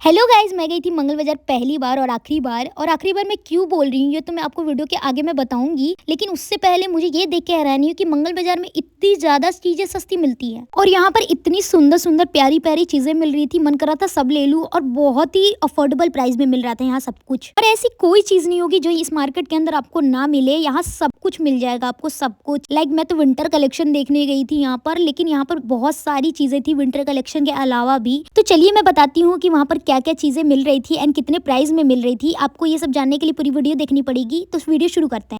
Hello guys, मैं गई थी मंगल बाजार पहली बार और आखिरी बार मैं क्यों बोल रही हूँ ये तो मैं आपको वीडियो के आगे मैं बताऊंगी। लेकिन उससे पहले मुझे ये देख के हैरानी हुई कि मंगल बाजार में इतनी ज्यादा चीजें सस्ती मिलती हैं और यहाँ पर इतनी सुंदर सुंदर प्यारी प्यारी चीजें मिल रही थी। मन कर रहा था सब ले लूं और बहुत ही अफोर्डेबल प्राइस में मिल रहा था यहाँ सब कुछ। और ऐसी कोई चीज नहीं होगी जो इस मार्केट के अंदर आपको ना मिले। यहाँ सब कुछ मिल जाएगा आपको, सब कुछ। मैं तो विंटर कलेक्शन देखने गई थी यहाँ पर, लेकिन यहाँ पर बहुत सारी चीजें थी विंटर कलेक्शन के अलावा भी। तो चलिए मैं बताती हूँ कि वहाँ पर क्या क्या चीजें मिल रही थी एंड कितने प्राइस में मिल रही थी। आपको ये सब जानने के लिए पूरी वीडियो देखनी पड़ेगी, तो वीडियो शुरू करते हैं।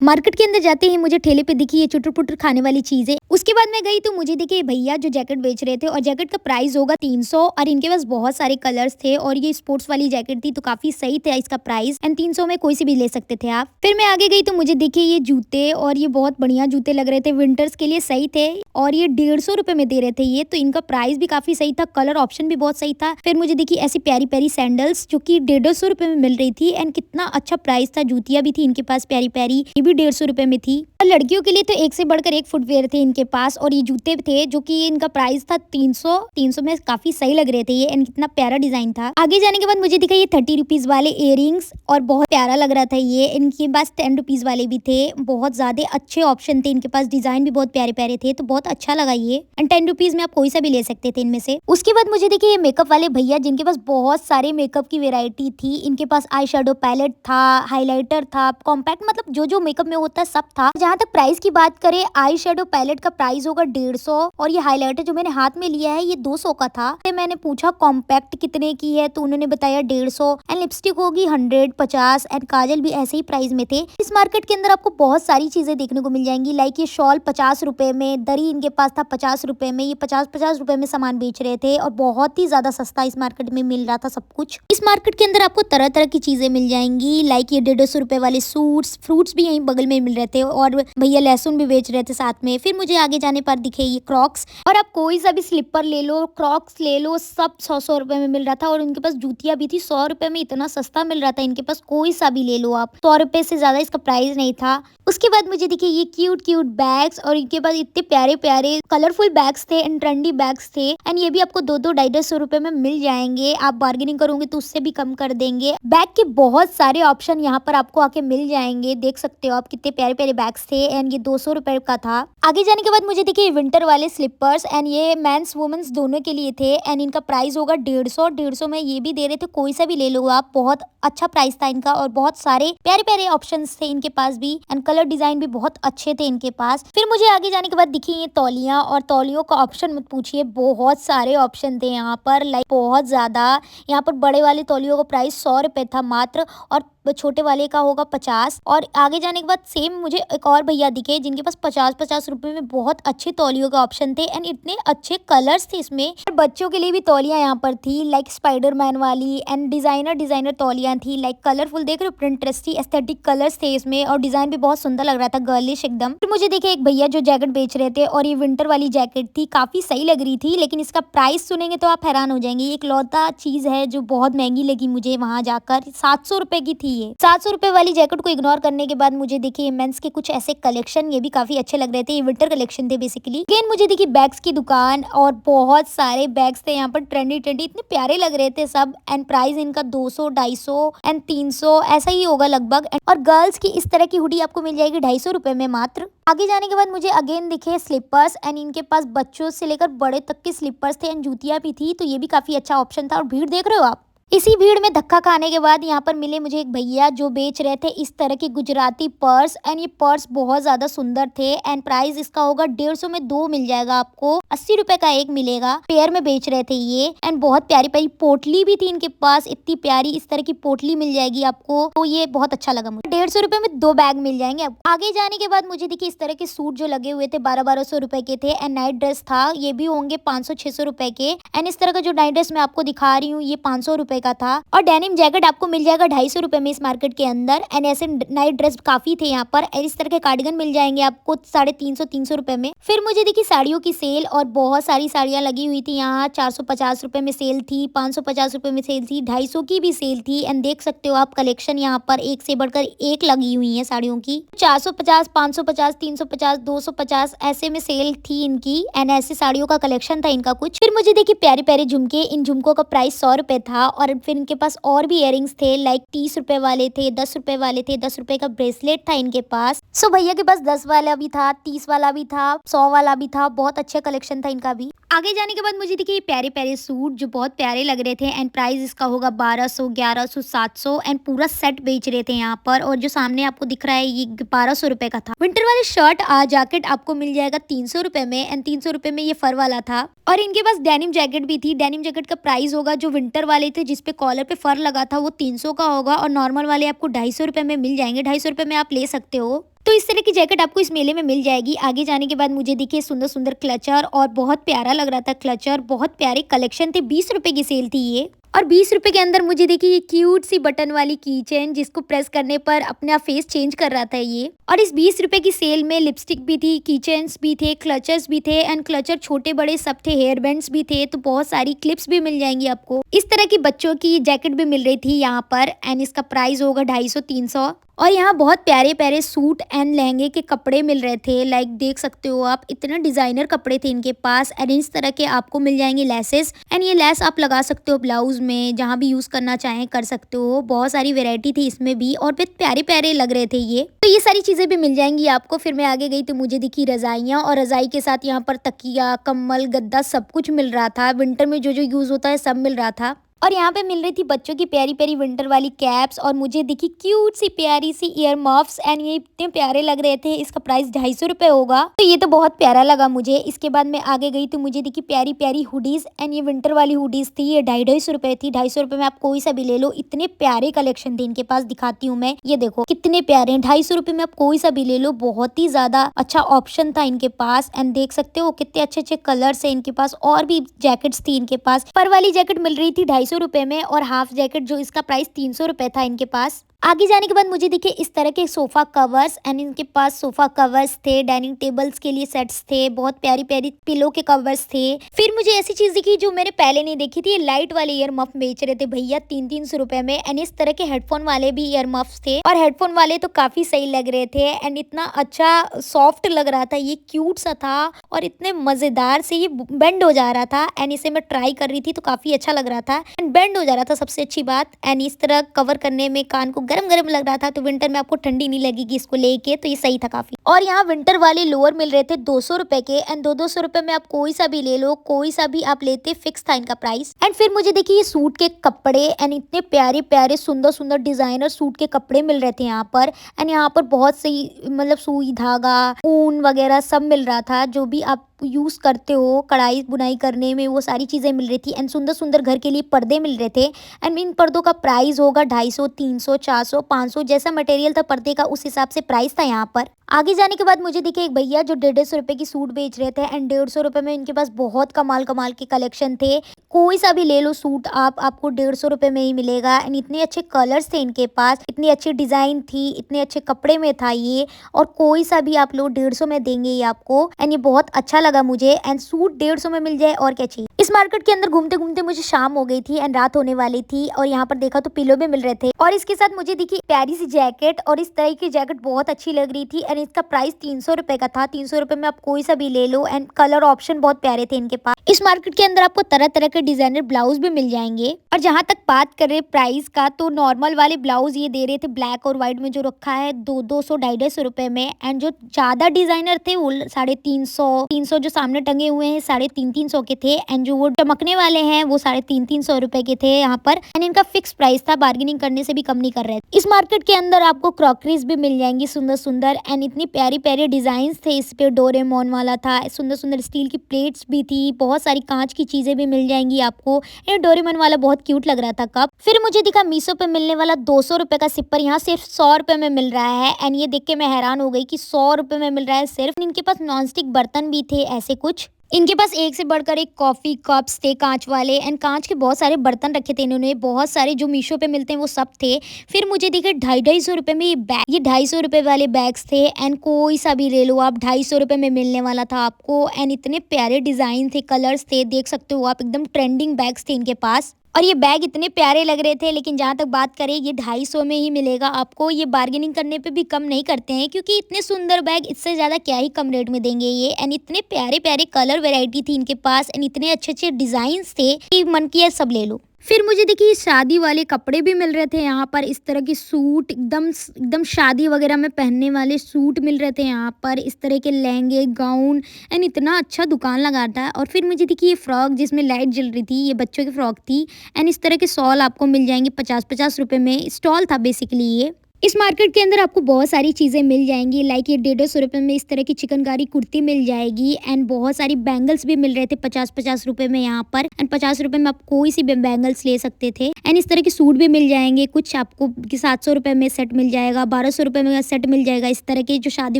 मार्केट के अंदर जाते ही मुझे ठेले पे दिखी ये चुटर पुटर खाने वाली चीजें। उसके बाद मैं गई तो मुझे दिखे भैया जो जैकेट बेच रहे थे और जैकेट का प्राइस होगा 300 और इनके पास बहुत सारे कलर्स थे और ये स्पोर्ट्स वाली जैकेट थी तो काफी सही था इसका प्राइस एंड 300 में कोई सी भी ले सकते थे आप। फिर मैं आगे गई तो मुझे दिखे ये जूते और ये बहुत बढ़िया जूते लग रहे थे, विंटर्स के लिए सही थे और ये 150 रुपए में दे रहे थे ये, तो इनका प्राइस भी काफी सही था, कलर ऑप्शन भी बहुत सही था। फिर मुझे दिखी ऐसी प्यारी प्यारी सैंडल्स जो की 150 रुपए में मिल रही थी एंड कितना अच्छा प्राइस था। जूतियां भी थी इनके पास प्यारी प्यारी, ये भी 150 रुपए में थी। और लड़कियों के लिए तो एक से बढ़कर एक फुटवेयर थे इनके पास और ये जूते थे जो कि इनका प्राइस था 300 में काफी सही लग रहे थे ये एंड कितना प्यारा डिजाइन था। आगे जाने के बाद मुझे दिखा ये 30 रुपीज वाले इयररिंग्स और बहुत प्यारा लग रहा था ये। इनके पास 10 रुपीज वाले भी थे, बहुत ज्यादा अच्छे ऑप्शन थे इनके पास, डिजाइन भी बहुत प्यारे प्यारे थे, तो बहुत अच्छा लगा ये। एंड 10 रुपीज में आप कोई सा भी ले सकते थे इनमें से। उसके बाद मुझे देखिए ये मेकअप वाले भैया जिनके पास बहुत सारे मेकअप की वेरायटी थी। इनके पास आई शेडो पैलेट था, हाईलाइटर था, कॉम्पैक्ट, मतलब जो जो मेकअप में होता है सब था। जहाँ तक प्राइस की बात करें, आई शेडो पैलेट का प्राइस होगा 150 और ये हाईलाइटर जो मैंने हाथ में लिया है ये 200 का था। तो मैंने पूछा कॉम्पैक्ट कितने की है तो उन्होंने बताया 150 एंड लिपस्टिक होगी 100, 50 एंड काजल भी ऐसे ही प्राइस में थे। इस मार्केट के अंदर आपको बहुत सारी चीजें देखने को मिल जाएंगी। लाइक ये शॉल 50 रुपए में, दरी इनके पास था 50 रुपए में, ये 50-50 रुपए में सामान बेच रहे थे और बहुत ही ज्यादा सस्ता इस मार्केट में मिल रहा था सब कुछ। इस मार्केट के अंदर आपको तरह तरह की चीजें मिल जाएंगी। लाइक ये 150 रुपए वाले सूट्स, फ्रूट्स भी यहीं बगल में मिल रहे थे और भैया लहसुन भी बेच रहे थे साथ में। फिर मुझे आगे जाने पर दिखे ये क्रॉक्स, और आप कोई सा भी स्लीपर ले लो, क्रॉक्स ले लो, सब 100 रुपए में मिल रहा था। और उनके पास जूतियां भी थी 100 रुपए में, इतना सस्ता मिल रहा था इनके पास, कोई सा भी ले लो आप, 100 रुपए से ज्यादा इसका प्राइस नहीं था। उसके बाद मुझे दिखे ये क्यूट क्यूट बैग्स और इनके पास इतने प्यारे प्यारे कलरफुल बैग्स थे एंड ट्रेंडी बैग्स थे एंड ये भी आपको 200-250 रुपए में मिल जाएंगे। आप बार्गेनिंग करोगे तो उससे भी कम कर देंगे। बैग के बहुत सारे ऑप्शन यहाँ पर आपको आके मिल जाएंगे, देख सकते हो आप कितने प्यारे प्यारे बैग्स थे एंड ये 200 रुपए का था। आगे जाने के बाद मुझे देखिए विंटर वाले स्लीपर्स एंड ये मेंस वुमेन्स दोनों के लिए थे एंड इनका प्राइस होगा 150 में ये भी दे रहे थे, कोई सा भी ले लो आप, बहुत अच्छा प्राइस था इनका और बहुत सारे प्यारे प्यारे ऑप्शंस थे इनके पास भी एंड कलर डिजाइन भी बहुत अच्छे थे इनके पास। फिर मुझे आगे जाने के बाद दिखी ये तौलियां, और तौलियों का ऑप्शन मत पूछिए, बहुत सारे ऑप्शन थे यहाँ पर, लाइक बहुत ज्यादा। यहाँ पर बड़े वाले तौलियों का प्राइस 100 रुपए था मात्र और छोटे वाले का होगा 50। और आगे जाने के बाद सेम मुझे एक और भैया दिखे जिनके पास 50-50 रुपए में बहुत अच्छे तौलियों का ऑप्शन थे एंड इतने अच्छे कलर्स थे इसमें। और बच्चों के लिए भी तौलियां यहाँ पर थी, लाइक स्पाइडरमैन वाली एंड डिजाइनर तौलियां थी, लाइक कलरफुल, देख रहे हो, प्रिंटरेस्टी एस्थेटिक कलर्स थे इसमें और डिजाइन भी बहुत सुंदर लग रहा था, गर्लिश एकदम। फिर मुझे देखे एक भैया जो जैकेट बेच रहे थे और ये विंटर वाली जैकेट थी, काफी सही लग रही थी, लेकिन इसका प्राइस सुनेंगे तो आप हैरान हो जाएंगे। ये इकलौता चीज है जो बहुत महंगी लगी मुझे वहां जाकर, 700 रुपए की थी ये। 700 रुपए वाली जैकेट को इग्नोर करने के बाद मुझे देखिए मेंस के कुछ ऐसे कलेक्शन, ये भी काफी अच्छे लग रहे थे, ये विंटर कलेक्शन थे बेसिकली। अगेन मुझे देखिए बैग्स की दुकान और बहुत सारे बैग्स थे यहाँ पर, ट्रेंडी इतने प्यारे लग रहे थे सब एंड प्राइस इनका 200, 250 एंड 300 ऐसा ही होगा लगभग। और गर्ल्स की इस तरह की हुडी आपको मिल जाएगी 250 रुपए में मात्र। आगे जाने के बाद मुझे अगेन दिखे स्लीपर्स एंड इनके पास बच्चों से लेकर बड़े तक के स्लीपर्स थे एंड जूतियां भी थी, तो ये भी काफी अच्छा ऑप्शन था। और भीड़ देख रहे हो आप, इसी भीड़ में धक्का खाने के बाद यहाँ पर मिले मुझे एक भैया जो बेच रहे थे इस तरह के गुजराती पर्स एंड ये पर्स बहुत ज्यादा सुंदर थे एंड प्राइस इसका होगा 150 में 2 मिल जाएगा आपको, 80 रुपए का एक मिलेगा, पेयर में बेच रहे थे ये। एंड बहुत प्यारी प्यारी पोटली भी थी इनके पास, इतनी प्यारी इस तरह की पोटली मिल जाएगी आपको, तो ये बहुत अच्छा लगा मुझे। 150 रुपए में 2 बैग मिल जाएंगे आपको। आगे जाने के बाद मुझे देखिए इस तरह के सूट जो लगे हुए थे 1200 रुपए के थे एंड नाइट ड्रेस था, ये भी होंगे 500-600 रुपए के एंड इस तरह का जो नाइट ड्रेस मैं आपको दिखा रही हूँ ये 500 रुपए रुपए का था। और डेनिम जैकेट आपको मिल जाएगा 250 रुपए में इस मार्केट के अंदर। एंड ऐसे नाइट ड्रेस काफी थे यहाँ पर। इस तरह के कार्डिगन मिल जाएंगे आपको 350 रुपए में। फिर मुझे देखी साड़ियों की सेल और बहुत सारी साड़ियां लगी हुई थी यहाँ। 450 रुपए में सेल थी, 550 रुपए में सेल थी, 250 की भी सेल थी। एंड देख सकते हो आप कलेक्शन यहाँ पर एक से बढ़कर एक लगी हुई है साड़ियों की। 450, 550, 350, 250 ऐसे में सेल थी इनकी। एंड ऐसे साड़ियों का कलेक्शन था इनका कुछ। फिर मुझे देखिए प्यारे प्यारे झुमके। इन झुमकों का प्राइस 100 रुपए था। और फिर इनके पास और भी इयरिंग्स थे, लाइक 30 रुपए वाले थे, 10 रुपए वाले थे, 10 रुपए का ब्रेसलेट था इनके पास। सो भैया के पास 10 वाला भी था, 30 वाला भी था, 100 वाला भी था। बहुत अच्छा कलेक्शन था इनका भी। आगे जाने के बाद मुझे देखिए प्यारे प्यारे सूट जो बहुत प्यारे लग रहे थे। एंड प्राइस इसका होगा 1200, 1100, 700। एंड पूरा सेट बेच रहे थे यहाँ पर। और जो सामने आपको दिख रहा है ये 1200 रुपए का था। विंटर वाले शर्ट जैकेट आपको मिल जाएगा 300 रुपए में। एंड 300 रुपए में ये फर वाला था। और इनके पास डेनिम जैकेट भी थी। डेनिम जैकेट का प्राइस होगा जो विंटर वाले थे जिसपे कॉलर पे फर लगा था वो 300 का होगा। और नॉर्मल वाले आपको 250 रुपए में मिल जाएंगे। 250 रुपए में आप ले सकते हो। तो इस तरह की जैकेट आपको इस मेले में मिल जाएगी। आगे जाने के बाद मुझे दिखे सुंदर सुंदर क्लचर और बहुत प्यारा लग रहा था क्लचर। बहुत प्यारे कलेक्शन थे। 20 रुपए की सेल थी ये। और 20 रुपए के अंदर मुझे देखिए ये क्यूट सी बटन वाली की चेन जिसको प्रेस करने पर अपना फेस चेंज कर रहा था ये। और इस 20 रुपए की सेल में लिपस्टिक भी थी, की चेन्स भी थे, क्लचर्स भी थे। एंड क्लचर छोटे बड़े सब थे, हेयर बैंड्स भी थे। तो बहुत सारी क्लिप्स भी मिल जाएंगी आपको। इस तरह की बच्चों की जैकेट भी मिल रही थी यहाँ पर। एंड इसका प्राइस होगा 250, 300। और यहाँ बहुत प्यारे प्यारे सूट एंड लहंगे के कपड़े मिल रहे थे। लाइक देख सकते हो आप इतने डिजाइनर कपड़े थे इनके पास। एंड इस तरह के आपको मिल जाएंगे लेसेस। एंड ये लेस आप लगा सकते हो ब्लाउज में, जहाँ भी यूज करना चाहें कर सकते हो। बहुत सारी वेरायटी थी इसमें भी और फिर प्यारे प्यारे लग रहे थे ये। तो ये सारी चीजें भी मिल जाएंगी आपको। फिर मैं आगे गई तो मुझे दिखी रजाइयाँ। और रजाई के साथ यहाँ पर तकिया, कम्बल, गद्दा सब कुछ मिल रहा था। विंटर में जो जो यूज होता है सब मिल रहा था। और यहाँ पे मिल रही थी बच्चों की प्यारी प्यारी विंटर वाली कैप्स। और मुझे दिखी क्यूट सी प्यारी सी ईयर मफ्स। एंड ये इतने प्यारे लग रहे थे। इसका प्राइस 250 रुपए होगा। तो ये तो बहुत प्यारा लगा मुझे। इसके बाद मैं आगे गई तो मुझे दिखी प्यारी प्यारी हुडीज। एंड ये विंटर वाली हुडीज थी। ये 250 रुपए थी। 250 रुपए में आप कोई सा भी ले लो। इतने प्यारे कलेक्शन थे इनके पास। दिखाती हूँ मैं, ये देखो कितने प्यारे हैं। 250 रुपए में आप कोई सा भी ले लो। बहुत ही ज्यादा अच्छा ऑप्शन था इनके पास। एंड देख सकते हो कितने अच्छे अच्छे कलर्स है इनके पास। और भी जैकेट्स थी इनके पास। फर वाली जैकेट मिल रही थी 250 रुपए में। और हाफ जैकेट जो इसका प्राइस 300 रुपए था इनके पास। आगे जाने के बाद मुझे दिखे इस तरह के सोफा कवर्स। एंड इनके पास सोफा कवर्स थे, डाइनिंग टेबल्स के लिए सेट्स थे, बहुत प्यारी प्यारी पिलो के कवर्स थे। फिर मुझे ऐसी चीज दिखी जो मैंने पहले नहीं देखी थी। ये लाइट वाले ईयर मफ बेच रहे थे भैया 300 रुपए में। एंड इस तरह के हेडफोन वाले भी ईयर मफ्स थे। और हेडफोन वाले तो काफी सही लग रहे थे। एंड इतना अच्छा सॉफ्ट लग रहा था, ये क्यूट सा था। और इतने मजेदार से ये बेंड हो जा रहा था। एंड इसे मैं ट्राई कर रही थी तो काफी अच्छा लग रहा था। एंड बेंड हो जा रहा था सबसे अच्छी बात। एंड इस तरह कवर करने में कान को गरम गरम लग रहा था। तो विंटर में आपको ठंडी नहीं लगेगी इसको लेके। तो ये सही था काफी। और यहाँ विंटर वाले लोअर मिल रहे थे 200 रुपए के। एंड 200 रुपए में आप कोई सा भी ले लो, कोई सा भी आप लेते, फिक्स था इनका प्राइस। एंड फिर मुझे देखिए ये सूट के कपड़े। एंड इतने प्यारे प्यारे सुंदर सुंदर डिजाइनर सूट के कपड़े मिल रहे थे यहाँ पर। एंड यहाँ पर बहुत सही मतलब सुई धागा, ऊन वगैरह सब मिल रहा था। जो भी आप यूज करते हो कढ़ाई बुनाई करने में, वो सारी चीजें मिल रही थी। एंड सुंदर सुंदर घर के लिए पर्दे मिल रहे थे। एंड इन पर्दों का प्राइस होगा 250, 300, 400, 500। जैसा मटेरियल था पर्दे का उस हिसाब से प्राइस था यहाँ पर। आगे जाने के बाद मुझे दिखे एक भैया जो 150 रुपए की सूट बेच रहे थे। एंड 150 रुपए में इनके पास बहुत कमाल कमाल के कलेक्शन थे। कोई सा भी ले लो सूट आपको 150 रुपए में ही मिलेगा। एंड इतने अच्छे कलर्स थे इनके पास, इतनी अच्छी डिजाइन थी, इतने अच्छे कपड़े में था ये। और कोई सा भी आप लो 150 में देंगे ये आपको। एंड ये बहुत अच्छा लगा मुझे। एंड सूट 150 में मिल जाए और क्या चाहिए। इस मार्केट के अंदर घूमते घूमते मुझे शाम हो गई थी एंड रात होने वाली थी। और यहाँ पर देखा तो पिलो भी मिल रहे थे। और इसके साथ मुझे दिखी प्यारी सी जैकेट। और इस तरह की जैकेट बहुत अच्छी लग रही थी। एंड इसका प्राइस 300 रुपए का था। 300 रुपए में आप कोई सा भी ले लो। एंड कलर ऑप्शन बहुत प्यारे थे इनके पास। इस मार्केट के अंदर आपको तरह तरह के डिजाइनर ब्लाउज भी मिल जाएंगे। और जहाँ तक बात करें प्राइस का, तो नॉर्मल वाले ब्लाउज ये दे रहे थे ब्लैक और व्हाइट में जो रखा है 200, 250 रुपए में। एंड जो ज्यादा डिजाइनर थे वो 350, 300 जो सामने टंगे हुए हैं 350 के थे। एंड जो वो चमकने वाले हैं वो 350 रुपए के थे यहाँ पर। एंड इनका फिक्स प्राइस था, बार्गेनिंग करने से भी कम नहीं कर रहे थे। इस मार्केट के अंदर आपको क्रॉकरीज भी मिल जाएंगी सुंदर सुंदर। एंड इतनी प्यारी प्यारी डिजाइन थे इस पे। डोरेमोन वाला था, सुंदर सुंदर स्टील की प्लेट्स भी थी, बहुत सारी कांच की चीजें भी मिल जाएंगी आपको। ये डोरेमोन वाला बहुत क्यूट लग रहा था कप। फिर मुझे दिखा मीशो पे मिलने वाला 200 रुपए का सिपर यहाँ सिर्फ 100 रुपए में मिल रहा है। एंड ये देख के मैं हैरान हो गई कि 100 रुपए में मिल रहा है सिर्फ। इनके पास नॉनस्टिक बर्तन भी थे ऐसे कुछ। इनके पास एक से बढ़कर एक कॉफ़ी कप्स थे काँच वाले एंड काँच के बहुत सारे बर्तन रखे थे इन्होंने, बहुत सारे जो मीशो पे मिलते हैं वो सब थे। फिर मुझे दिखे ₹250 में ये ₹250 वाले बैग्स थे एंड कोई सा भी ले लो आप ₹250 में मिलने वाला था आपको एंड इतने प्यारे डिज़ाइन थे, कलर्स थे, देख सकते हो आप एकदम ट्रेंडिंग बैग्स थे इनके पास। और ये बैग इतने प्यारे लग रहे थे, लेकिन जहाँ तक बात करें ये 250 में ही मिलेगा आपको, ये बार्गेनिंग करने पे भी कम नहीं करते हैं क्योंकि इतने सुंदर बैग इससे ज़्यादा क्या ही कम रेट में देंगे ये। एंड इतने प्यारे-प्यारे कलर वैरायटी थी इनके पास एंड इतने अच्छे-अच्छे डिज़ाइन्स थे कि मन किया सब ले लो। फिर मुझे देखिए शादी वाले कपड़े भी मिल रहे थे यहाँ पर, इस तरह के सूट एकदम एकदम शादी वगैरह में पहनने वाले सूट मिल रहे थे यहाँ पर, इस तरह के लहंगे, गाउन एंड इतना अच्छा दुकान लगा था। और फिर मुझे देखिए ये फ्रॉक जिसमें लाइट जल रही थी, ये बच्चों की फ्रॉक थी एंड इस तरह के शॉल आपको मिल जाएंगे 50-50 रुपए में। स्टॉल था बेसिकली ये। इस मार्केट के अंदर आपको बहुत सारी चीज़ें मिल जाएंगी, लाइक ये 150 रुपये में इस तरह की चिकनकारी कुर्ती मिल जाएगी एंड बहुत सारी बैंगल्स भी मिल रहे थे 50-50 रुपये में यहाँ पर एंड 50 रुपये में आप कोई सी भी बैंगल्स ले सकते थे एंड इस तरह के सूट भी मिल जाएंगे। कुछ आपको 700 रुपये में सेट मिल जाएगा, 1200 रुपये में सेट मिल जाएगा, इस तरह के जो शादी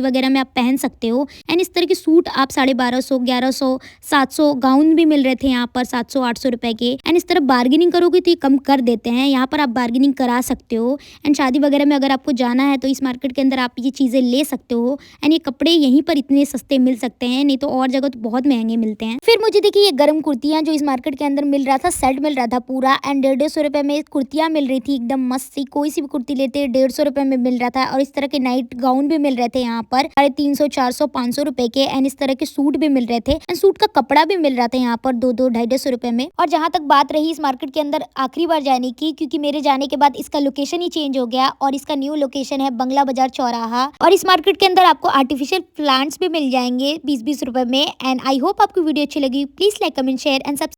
वगैरह में आप पहन सकते हो एंड इस तरह के सूट आप 1250, 1100, 700 गाउन भी मिल रहे थे यहाँ पर 700-800 रुपये के एंड इस तरह बार्गेनिंग करोगे तो ये कम कर देते हैं, यहाँ पर आप बार्गेनिंग करा सकते हो एंड शादी वगैरह में अगर आपको जाना है तो इस मार्केट के अंदर आप ये चीज़ें ले सकते हो एंड ये कपड़े यहीं पर इतने सस्ते मिल सकते हैं, नहीं तो और जगह तो बहुत महंगे मिलते हैं। फिर मुझे देखिए ये गर्म कुर्तियाँ जो इस मार्केट के अंदर मिल रहा था, सेट मिल रहा था पूरा एंड 150 रुपये में कुर्तियाँ मिल रही थी एकदम मस्त सी, कोई सी भी कुर्ती लेते 150 रुपये में मिल रहा था। और इस तरह के नाइट गाउन भी मिल रहे थे यहाँ पर 350, 400, 500 रुपए के एंड इस तरह के सूट भी मिल रहे थे एंड सूट का कपड़ा भी मिल रहा था यहाँ पर 200-250 रुपये में। और जहाँ तक बात रही इस मार्केट के अंदर आखिरी बार जाने की, क्योंकि मेरे जाने के बाद इसका लोकेशन ही चेंज हो गया और इसका न्यू लोकेशन है बंगला बाजार चौराहा। और इस मार्केट के अंदर आपको आर्टिफिशियल प्लांट्स भी मिल जाएंगे 20-20 रुपए में। एंड आई होप आपको वीडियो अच्छी लगी। Please like, comment, share and subscribe.